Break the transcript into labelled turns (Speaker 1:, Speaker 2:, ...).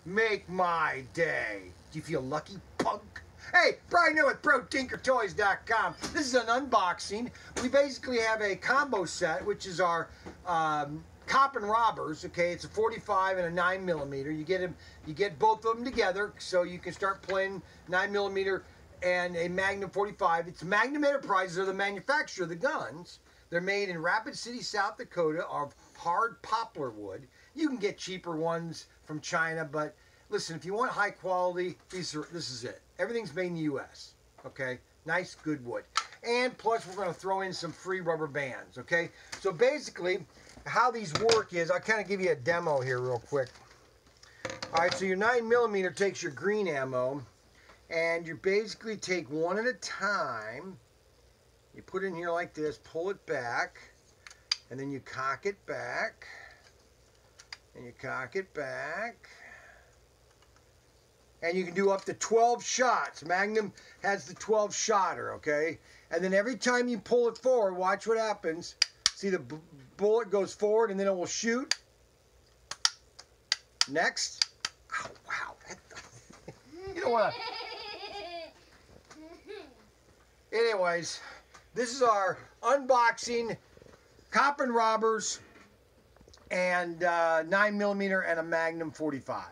Speaker 1: Make my day. Do you feel lucky, punk? Hey, Brian here with ProTinkerToys.com. This is an unboxing. We basically have a combo set, which is our cop and robbers. Okay, it's a 45 and a 9mm. You get both of them together, so you can start playing 9mm and a Magnum 45. It's Magnum Enterprises are the manufacturer of the guns. They're made in Rapid City, South Dakota, of hard poplar wood. You can get cheaper ones from China, but listen, if you want high quality, this is it. Everything's made in the U.S., okay? Nice, good wood. And plus, we're going to throw in some free rubber bands, okay? So basically, how these work is, I'll kind of give you a demo here real quick. All right, so your 9mm takes your green ammo, and you basically take one at a time. You put it in here like this, pull it back, and then you cock it back, and you cock it back. And you can do up to 12 shots. Magnum has the 12-shotter, okay? And then every time you pull it forward, watch what happens. See, the bullet goes forward, and then it will shoot. Next. Oh, wow. You don't want to... Anyways, this is our unboxing, cop and robbers, and 9mm and a Magnum 45.